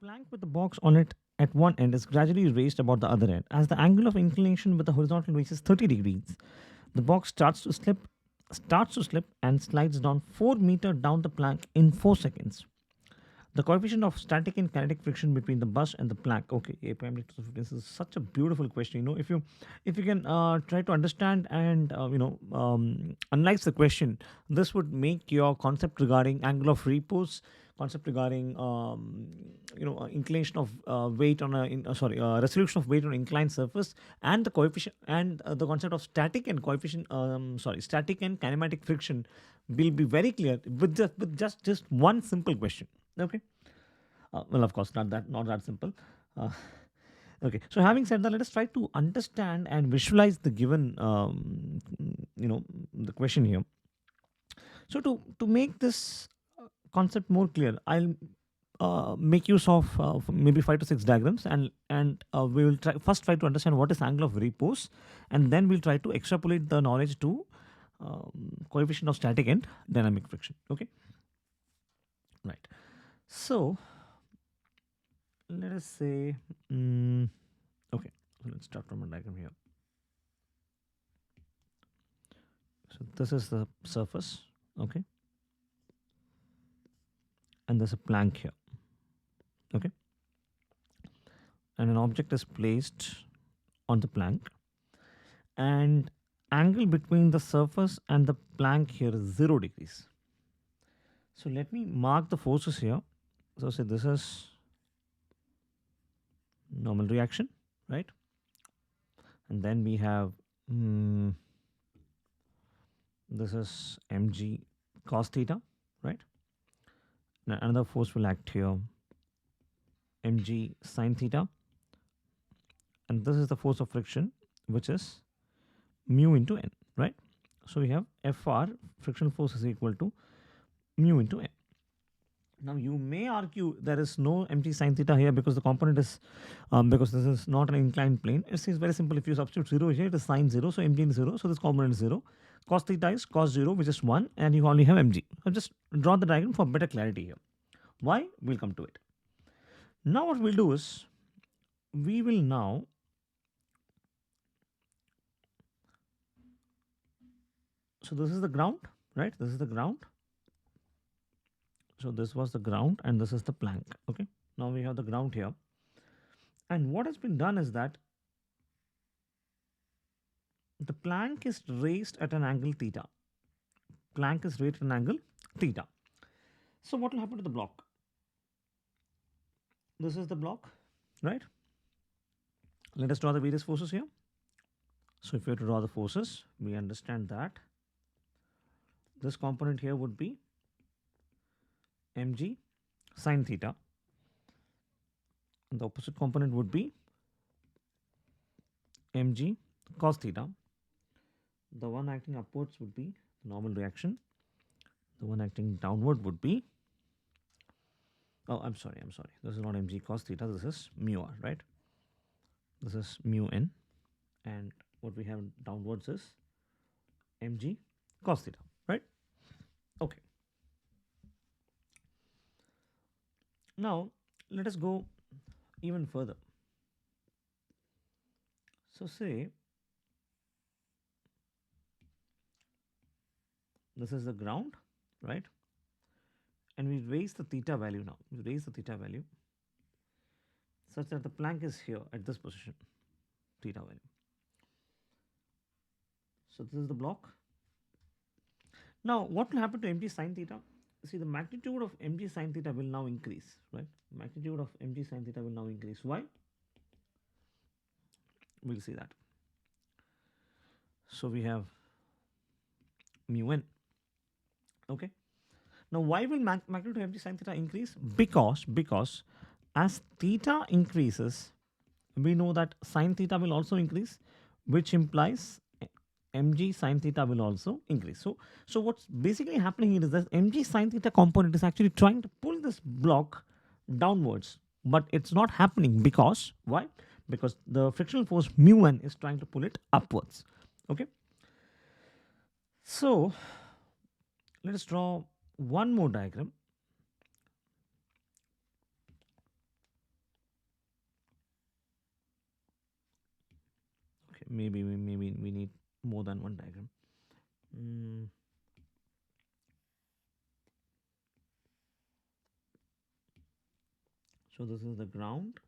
plank with the box on it at one end is gradually raised about the other end. As the angle of inclination with the horizontal reaches 30 degrees, the box starts to slip and slides down 4 meter down the plank in 4 seconds. The coefficient of static and kinetic friction between the bus and the plank. Okay, AIPMT 215. This is such a beautiful question. If you can try to understand and analyze the question, this would make your concept regarding angle of repose, concept regarding inclination of weight on a resolution of weight on inclined surface, and the coefficient and the concept of static and coefficient. Static and kinematic friction will be very clear with just one simple question. Okay. Well, of course, not that simple. Uh, okay. So, having said that, let us try to understand and visualize the given, the question here. So, to make this concept more clear, I'll make use of maybe 5 to 6 diagrams, and we will first try to understand what is angle of repose, and then we'll try to extrapolate the knowledge to coefficient of static and dynamic friction. Okay. Right. So let us say, okay, so let's start from a diagram here. So this is the surface, okay, and there's a plank here, okay, and an object is placed on the plank, and angle between the surface and the plank here is 0 degrees. So let me mark the forces here. So say this is normal reaction, right? And then we have this is mg cos theta, right? Now another force will act here, mg sin theta, and this is the force of friction, which is mu into n, right? So we have Fr, frictional force, is equal to mu into n. Now you may argue there is no mg sin theta here because the component is because this is not an inclined plane. It is very simple. If you substitute 0 here, it is sin 0, so mg is 0, so this component is 0. Cos theta is cos 0, which is 1, and you only have mg. I'll just draw the diagram for better clarity here. Why? We'll come to it. Now what we'll do is, we will now so this is the ground, right? This is the ground. So this was the ground and this is the plank. Okay. Now we have the ground here. And what has been done is that the plank is raised at an angle theta. Plank is raised at an angle theta. So what will happen to the block? This is the block, right? Let us draw the various forces here. So if we have to draw the forces, we understand that this component here would be mg sin theta, and the opposite component would be mg cos theta. The one acting upwards would be the normal reaction. The one acting downward would be, oh, I'm sorry. This is not mg cos theta. This is mu r, right? This is mu n, and what we have downwards is mg cos theta, right? Okay. Now let us go even further. So say this is the ground, right? And we raise the theta value now. We raise the theta value such that the plank is here at this position, theta value. So this is the block. Now what will happen to mg sin theta? See, the magnitude of mg sin theta will now increase, right? Magnitude of mg sin theta will now increase. Why? We'll see that. So we have mu n. Okay. Now why will magnitude of mg sin theta increase? Because as theta increases, we know that sin theta will also increase, which implies mg sin theta will also increase. So what's basically happening here is that mg sin theta component is actually trying to pull this block downwards, but it's not happening because why? Because the frictional force mu n is trying to pull it upwards. Okay. So let us draw one more diagram. maybe we need more than one diagram. Mm. So this is the ground.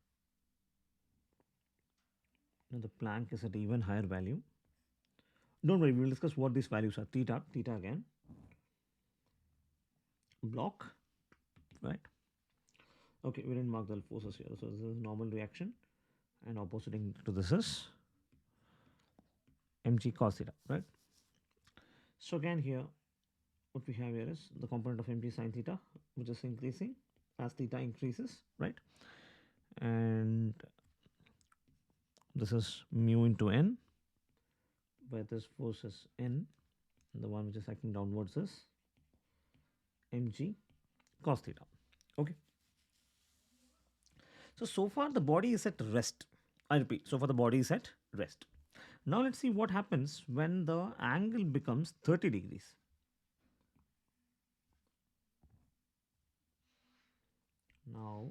Now the plank is at even higher value. Don't worry, we will discuss what these values are. Theta again. Block, right? Okay, we didn't mark the forces here. So this is normal reaction, and opposite to this is mg cos theta, right? So again here, what we have here is the component of mg sin theta, which is increasing as theta increases, right? And this is mu into n, where this force is n, and the one which is acting downwards is mg cos theta. Okay. So far the body is at rest. I repeat, so far the body is at rest. Now let's see what happens when the angle becomes 30 degrees. Now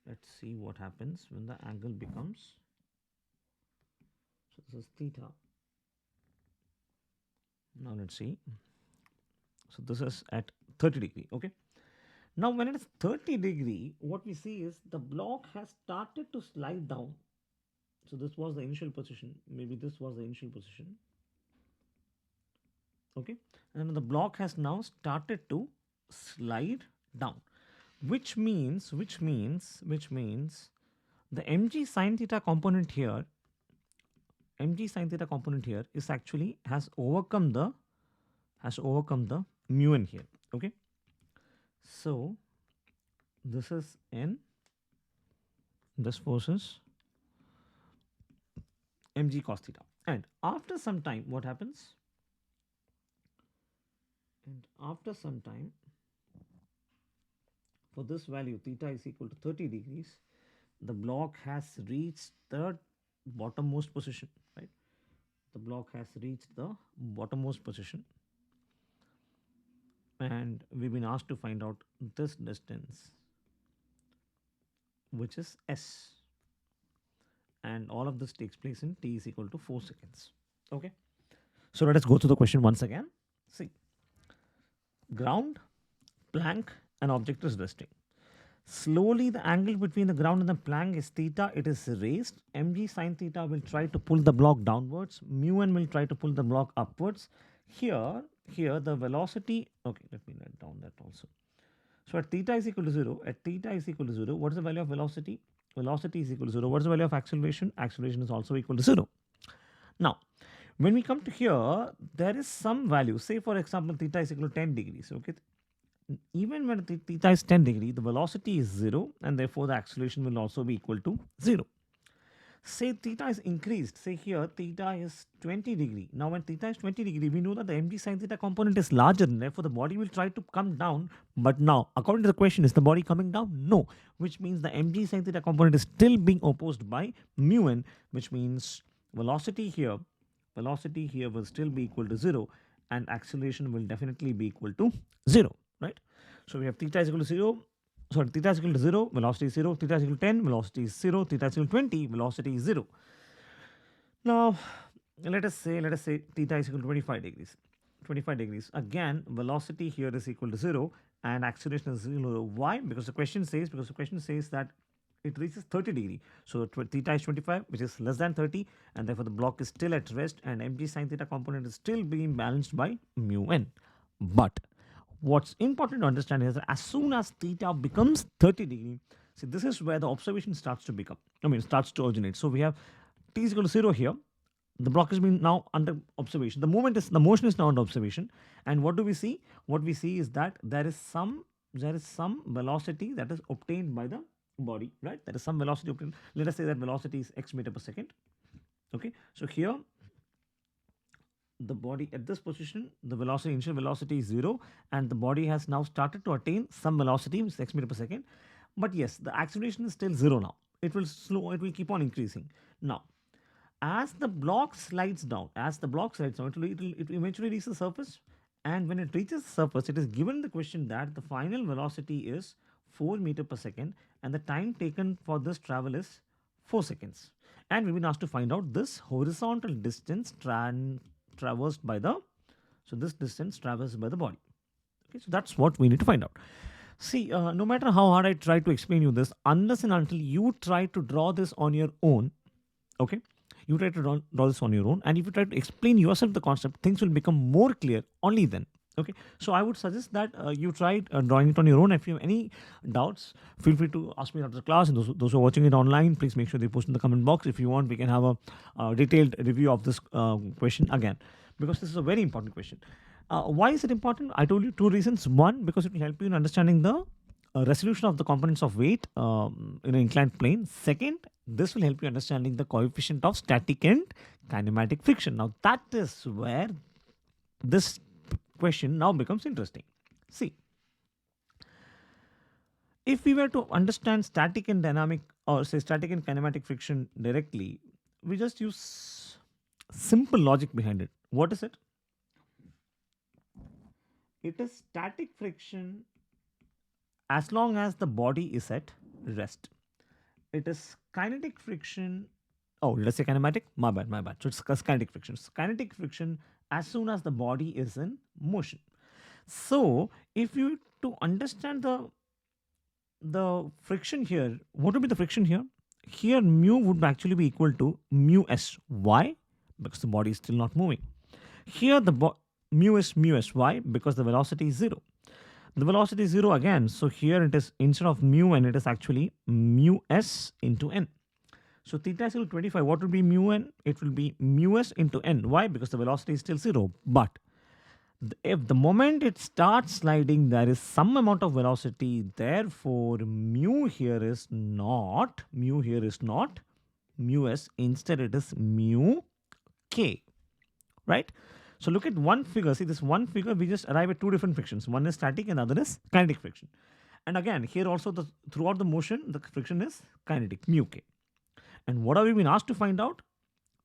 let's see what happens when the angle becomes, so this is theta. Now let's see. So this is at 30 degree, okay. Now when it is 30 degree, what we see is the block has started to slide down. So this was the initial position, maybe this was the initial position, okay, and the block has now started to slide down, which means the mg sin theta component here, is actually has overcome the mu n here, okay. So this is n, this force is mg cos theta, and after some time what happens? And after some time, for this value theta is equal to 30 degrees, the block has reached the bottommost position, right? The block has reached the bottommost position, and we've been asked to find out this distance, which is s, and all of this takes place in t is equal to 4 seconds. Okay, so let us go through the question once again. See, ground, plank, and object is resting. Slowly the angle between the ground and the plank is theta. It is raised. Mg sin theta will try to pull the block downwards. Mu n will try to pull the block upwards. Here the velocity, okay, let me write down that also. So at theta is equal to 0, what is the value of velocity? Velocity is equal to 0. What is the value of acceleration? Acceleration is also equal to 0. Now, when we come to here, there is some value. Say for example, theta is equal to 10 degrees. Okay, even when theta is 10 degree, the velocity is 0, and therefore the acceleration will also be equal to 0. Say theta is increased. Say here theta is 20 degree. Now when theta is 20 degree, we know that the mg sin theta component is larger, and therefore the body will try to come down. But now, according to the question, is the body coming down? No. Which means the mg sin theta component is still being opposed by mu n, which means velocity here will still be equal to 0, and acceleration will definitely be equal to 0, right? So we have theta is equal to 0, theta is equal to 0, velocity is 0, theta is equal to 10, velocity is 0, theta is equal to 20, velocity is 0. Now let us say theta is equal to 25 degrees. 25 degrees. Again, velocity here is equal to 0 and acceleration is 0. Why? Because the question says that it reaches 30 degree. So theta is 25, which is less than 30, and therefore the block is still at rest, and mg sin theta component is still being balanced by mu n. But what's important to understand is that as soon as theta becomes 30 degree, see, this is where the observation starts to originate. So we have t is equal to 0 here. The block has been now under observation. The motion is now under observation. And what do we see? What we see is that there is some velocity that is obtained by the body, right? There is some velocity obtained. Let us say that velocity is x meter per second. Okay. So here the body at this position, the initial velocity is 0, and the body has now started to attain some velocity, which is x meter per second. But yes, the acceleration is still 0 now. It will keep on increasing. Now, as the block slides down, it will eventually reach the surface. And when it reaches the surface, it is given the question that the final velocity is 4 meter per second, and the time taken for this travel is 4 seconds. And we've been asked to find out this horizontal distance traversed by the, so this distance traversed by the body. Okay, so that's what we need to find out. See, no matter how hard I try to explain you this, unless and until you try to draw this on your own, okay, you try to draw this on your own, and if you try to explain yourself the concept, things will become more clear only then. Okay, so I would suggest that you try drawing it on your own. If you have any doubts, feel free to ask me after the class, and those who are watching it online, please make sure they post in the comment box. If you want, we can have a detailed review of this question again, because this is a very important question. Why is it important? I told you two reasons. One, because it will help you in understanding the resolution of the components of weight in an inclined plane. Second, this will help you understanding the coefficient of static and kinematic friction. Now, that is where this question now becomes interesting. See, if we were to understand static and dynamic, or say static and kinematic friction directly, we just use simple logic behind it. What is it? It is static friction as long as the body is at rest. It is kinetic friction. Oh, let's say kinematic. My bad, my bad. So it's kinetic friction. So kinetic friction as soon as the body is in motion. So if you to understand the friction here, what would be the friction here? Here mu would actually be equal to mu s. Why? Because the body is still not moving. Here the mu is mu s. Why? Because the velocity is 0. The velocity is 0 again. So here it is, instead of mu n, it is actually mu s into n. So theta is equal to 25. What will be mu n? It will be mu s into n. Why? Because the velocity is still 0. But if the moment it starts sliding, there is some amount of velocity. Therefore, mu here is not mu s. Instead, it is mu k. Right? So look at one figure. See this one figure, we just arrive at two different frictions. One is static and the other is kinetic friction. And again, here also throughout the motion, the friction is kinetic, mu k. And what have we been asked to find out?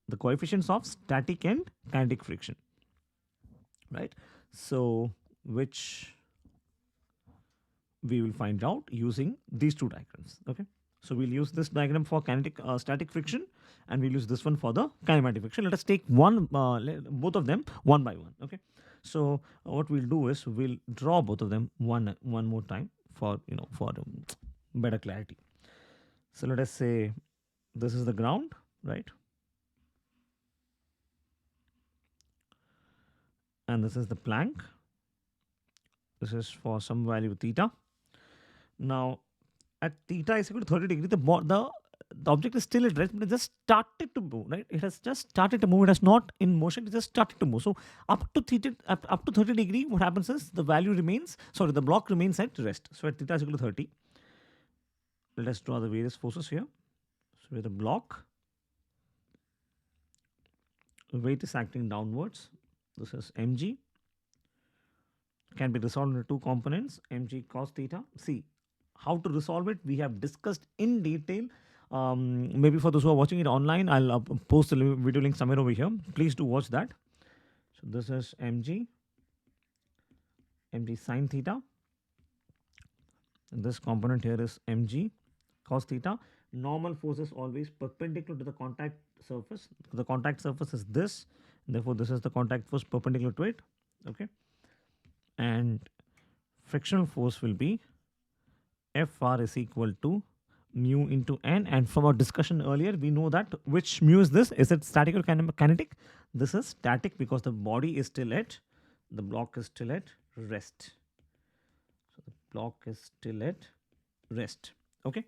The coefficients of static and kinetic friction. Right? So which we will find out using these two diagrams. Okay? So we'll use this diagram for kinetic static friction, and we'll use this one for the kinematic friction. Let us take both of them one by one. Okay. So what we'll do is we'll draw both of them one more time for better clarity. So let us say this is the ground, right? And this is the plank. This is for some value theta. Now at theta is equal to 30 degrees, the object is still at rest, but it just started to move, right? It has just started to move. It has not in motion. It just started to move. So up to 30 degree, what happens is the block remains at rest. So at theta is equal to 30. Let us draw the various forces here. So with the block, weight is acting downwards. This is mg. Can be resolved into two components, mg cos theta. See, how to resolve it, we have discussed in detail. Maybe for those who are watching it online, I'll post the video link somewhere over here. Please do watch that. So this is mg sine theta. And this component here is mg cos theta. Normal force is always perpendicular to the contact surface. The contact surface is this. Therefore, this is the contact force perpendicular to it. Okay. And frictional force will be Fr is equal to mu into n. And from our discussion earlier, we know that which mu is this? Is it static or kinetic? This is static because the body is still at, the block is still at rest. So the block is still at rest. Okay.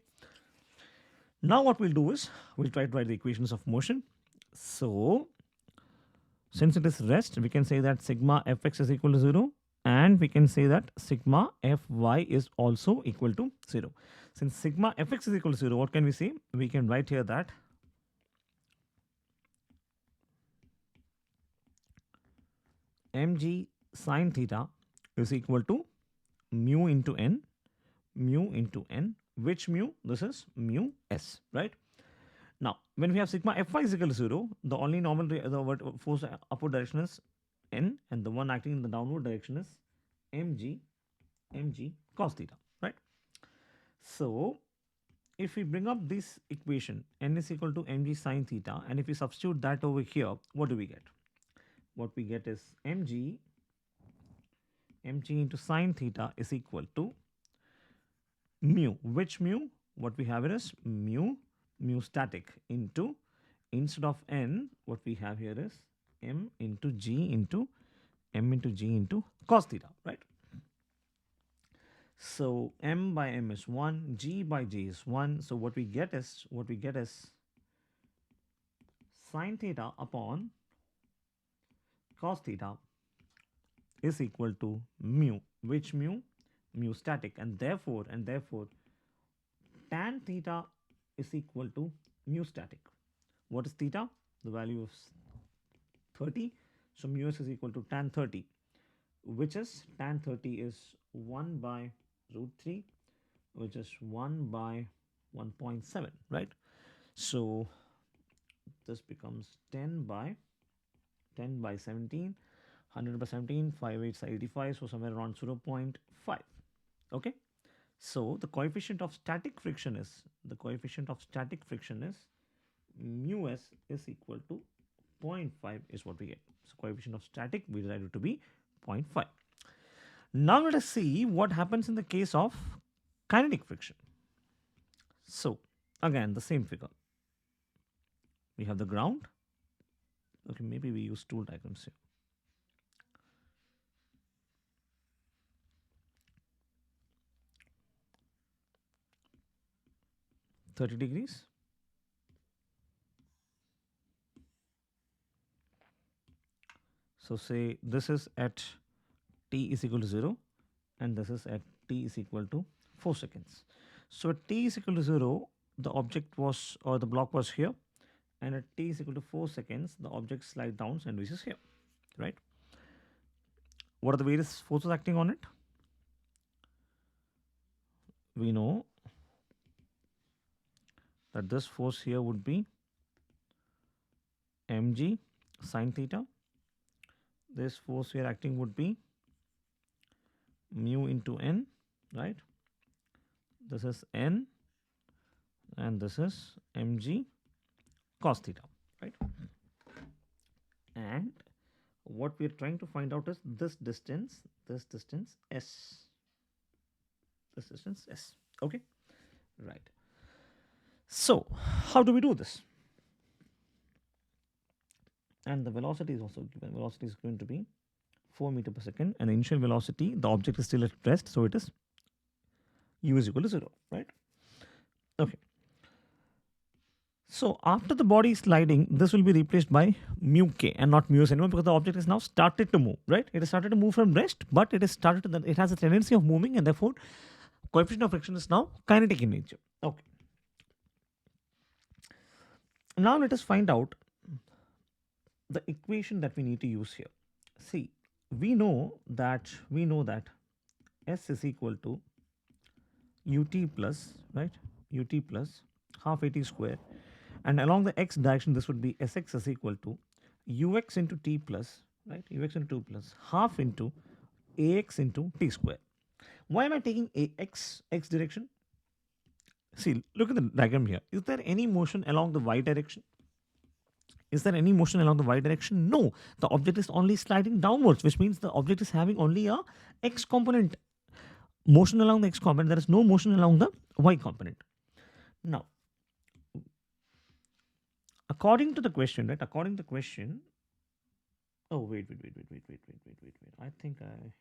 Now what we'll do is we'll try to write the equations of motion. So since it is rest, we can say that sigma fx is equal to 0. And we can say that sigma fy is also equal to 0. Since sigma fx is equal to 0, what can we say? We can write here that mg sine theta is equal to mu into n, which mu? This is mu s, right? Now, when we have sigma fy is equal to 0, the only normal the force upward direction is n, and the one acting in the downward direction is mg cos theta, right? So if we bring up this equation, n is equal to mg sine theta, and if we substitute that over here, what do we get? What we get is mg into sine theta is equal to mu. Which mu? What we have here is mu static into, instead of n, what we have here is m into g into m into g into cos theta, right? So m by m is 1, g by g is 1. So what we get is sine theta upon cos theta is equal to mu. Which mu? Mu static, and therefore tan theta is equal to mu static. What is theta? The value of 30. So mu s is equal to tan 30, which is tan 30 is 1 by root 3, which is 1 by 1.7, right? So this becomes 10 by 17, 100 by 17, 5 8 85, so somewhere around 0.5. Okay, so the coefficient of static friction is mu s is equal to 0.5 is what we get. So coefficient of static we decided to be 0.5. Now let us see what happens in the case of kinetic friction. So again the same figure. We have the ground. Okay, maybe we use tool diagrams here. (30°). So say this is at t is equal to 0 and this is at t is equal to 4 seconds. So at t is equal to 0, the object was, or the block was here, and at t is equal to 4 seconds, the object slides down and reaches here, right? What are the various forces acting on it? We know that this force here would be mg sine theta. This force here acting would be mu into n, right? This is n and this is mg cos theta, right? And what we are trying to find out is this distance s. This distance s. Okay, right. So how do we do this? And the velocity is also given. Velocity is going to be 4 meter per second, and the initial velocity, the object is still at rest, so it is u is equal to 0, right? Okay. So after the body is sliding, this will be replaced by mu k and not mu s anymore, because the object is now started to move, right? It has started to move from rest, but it it has a tendency of moving, and therefore coefficient of friction is now kinetic in nature. Okay. Now let us find out the equation that we need to use here. See, we know that s is equal to ut plus, right? Ut plus half at square, and along the x direction this would be sx is equal to ux into t plus, right? Ux into 2 plus half into ax into t square. Why am I taking ax x direction? See, look at the diagram here. Is there any motion along the y direction? Is there any motion along the y direction? No. The object is only sliding downwards, which means the object is having only a x component. Motion along the x component. There is no motion along the y component. Now, according to the question, right? According to the question. Oh, wait. I think I.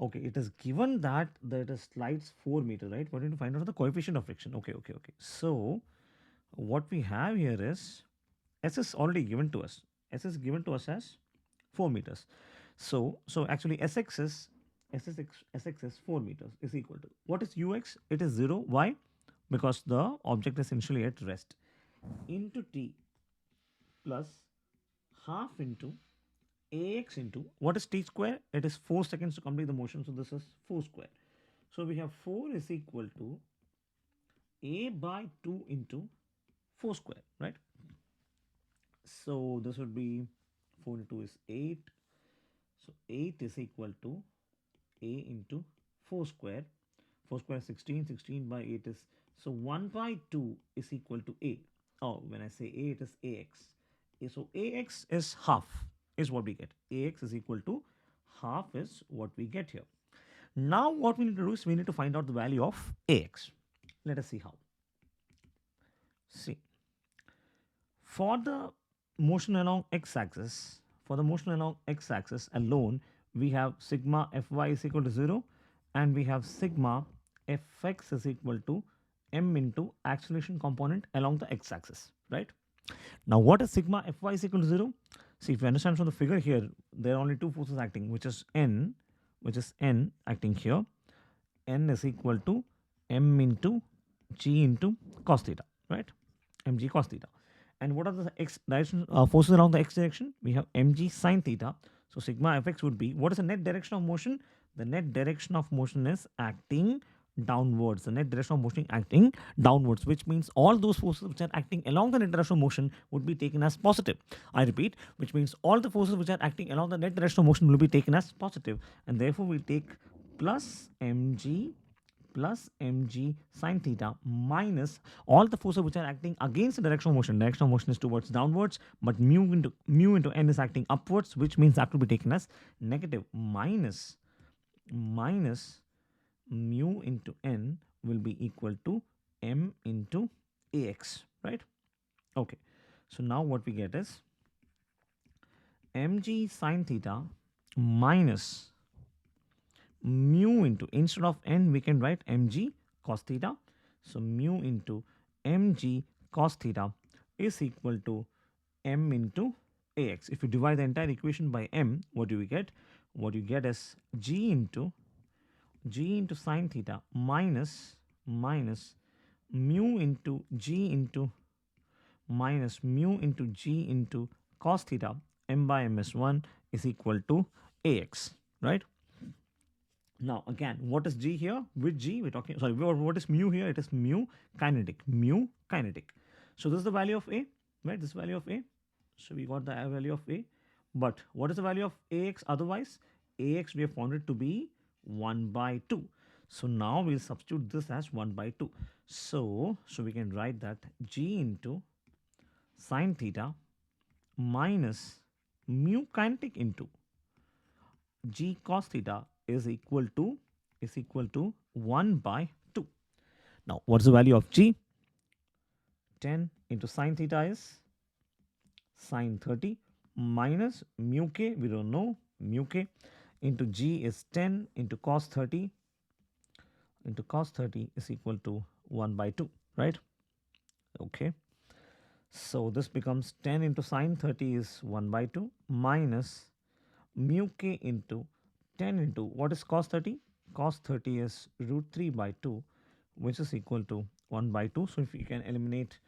Okay, it is given that it is slides 4 meter, right? We're going to find out the coefficient of friction. Okay. So, what we have here is S is already given to us. S is given to us as 4 meters. So actually SX is 4 meters is equal to, what is UX? It is 0. Why? Because the object is initially at rest, into T plus half into AX into, what is T square? It is 4 seconds to complete the motion. So this is 4 square. So we have 4 is equal to A by 2 into 4 square, right? So this would be 4 into 2 is 8. So 8 is equal to A into 4 square. 4 square is 16, 16 by 8 is, so 1 by 2 is equal to a. Oh, when I say a, it is ax. So ax is half, is what we get. Ax is equal to half is what we get here. Now what we need to do is we need to find out the value of ax. Let us see how. See, for the motion along x-axis, alone, we have sigma fy is equal to 0 and we have sigma fx is equal to m into acceleration component along the x-axis, right? Now what is sigma fy is equal to 0? See, if you understand from the figure here, there are only two forces acting, which is n acting here. N is equal to m into g into cos theta, right? Mg cos theta. And what are the x direction forces along the x direction? We have mg sine theta. So sigma fx would be, what is the net direction of motion? The net direction of motion is acting downwards. The net direction of motion acting downwards, which means all those forces which are acting along the net direction of motion would be taken as positive. I repeat, which means all the forces which are acting along the net direction of motion will be taken as positive, and therefore we take plus mg sine theta minus all the forces which are acting against the direction of motion. Direction of motion is towards downwards, but mu into n is acting upwards, which means that will be taken as negative. Minus mu into n will be equal to m into ax, right? Okay, so now what we get is mg sine theta minus mu into, instead of n we can write mg cos theta. So mu into mg cos theta is equal to m into ax. If you divide the entire equation by m, what do we get? What you get is g into sine theta minus mu into g into cos theta, m by m is 1, is equal to ax, right? Now again, what is g here? With g we're talking, sorry, what is mu here? It is mu kinetic. So this is the value of a, right? This value of a. So we got the value of a. But what is the value of ax otherwise? Ax we have found it to be 1 by 2. So now we'll substitute this as 1 by 2. So we can write that g into sine theta minus mu kinetic into g cos theta is equal to 1 by 2. Now what is the value of g? 10 into sine theta is sine 30 minus mu k, we don't know, mu k, into g is 10 into cos 30 is equal to 1 by 2, right? Okay, so this becomes 10 into sine 30 is 1 by 2 minus mu k into 10 into, what is cos 30? Cos 30 is root 3 by 2, which is equal to 1 by 2. So if you can eliminate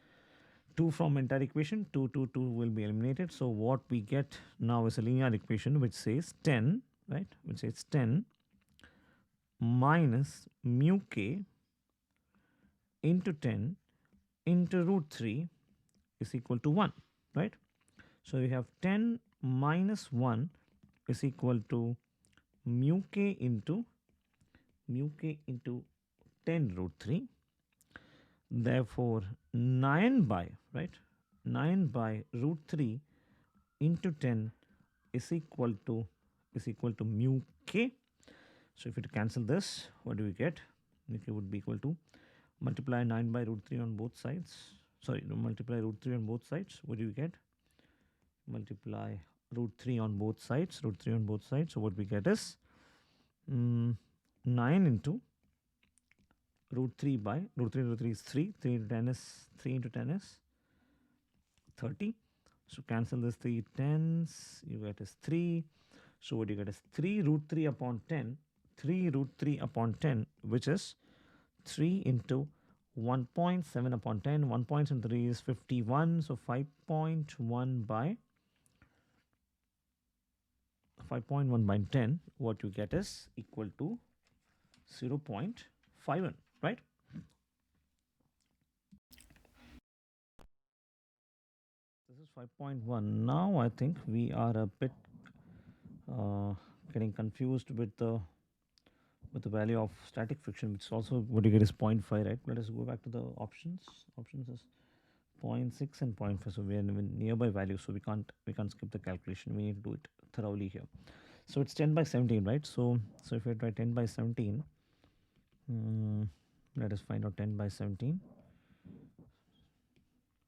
2 from entire equation, 2 will be eliminated. So what we get now is a linear equation which says 10, right? Which says 10 minus mu k into 10 into root 3 is equal to 1, right? So we have 10 minus 1 is equal to mu k into 10 root 3. Therefore 9 by root 3 into 10 is equal to mu k. So if you cancel this, what do we get? Mu k would be equal to, multiply 9 by root 3 on both sides. Sorry, multiply root 3 on both sides. What do you get? Multiply root 3 on both sides. So what we get is 9 into root 3 by root 3 into 3 is 3. 3 into 10 is 30. So cancel this 3 tens. You get is 3. So what you get is 3 root 3 upon 10. 3 root 3 upon 10, which is 3 into 1.7 upon 10. 1.3 is 51. So 5.1 by 10. What you get is equal to 0.51, right? This is 5.1. Now I think we are a bit getting confused with the with the value of static friction, which is also what you get is 0.5, right? Let us go back to the options. Options is 0.6 and 0.5. So we are in nearby values, so we can't skip the calculation. We need to do it thoroughly here. So it's 10 by 17, right? So if I try 10 by 17, let us find out 10 by 17.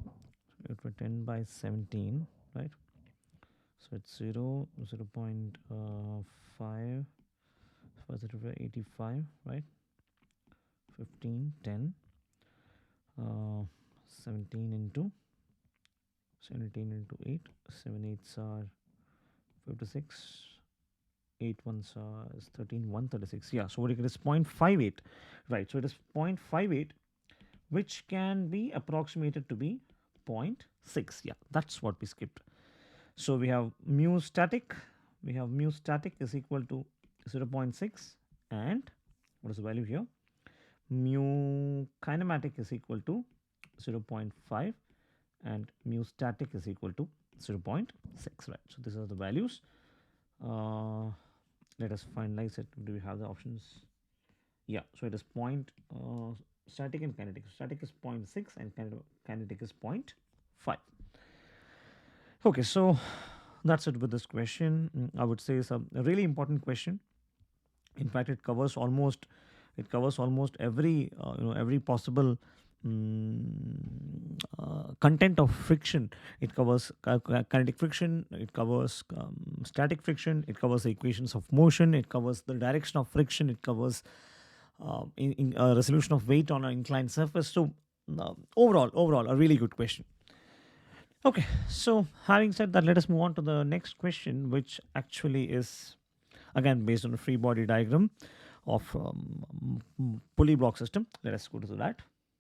So if we're 10 by 17, right? So it's 0, 0 0.5, 85, right? 15, 10, 17 into 8, 7 8s are 56, 8 1s are 13, 136. Yeah, so what you get is 0.58, right? So it is 0.58, which can be approximated to be 0.6. Yeah, that's what we skipped. So we have mu static, is equal to 0.6, and what is the value here? Mu kinematic is equal to 0.5, and mu static is equal to 0.6, right? So these are the values. Let us finalize it. Do we have the options? Yeah, so it is static and kinetic. Static is 0.6 and kinetic is 0.5. Okay, so that's it with this question. I would say it's a really important question. In fact, it covers almost every every possible content of friction. It covers kinetic friction, it covers static friction, it covers the equations of motion, it covers the direction of friction, it covers in resolution of weight on an inclined surface. So overall a really good question. Okay, so having said that, let us move on to the next question, which actually is again based on a free body diagram of pulley block system. Let us go to that.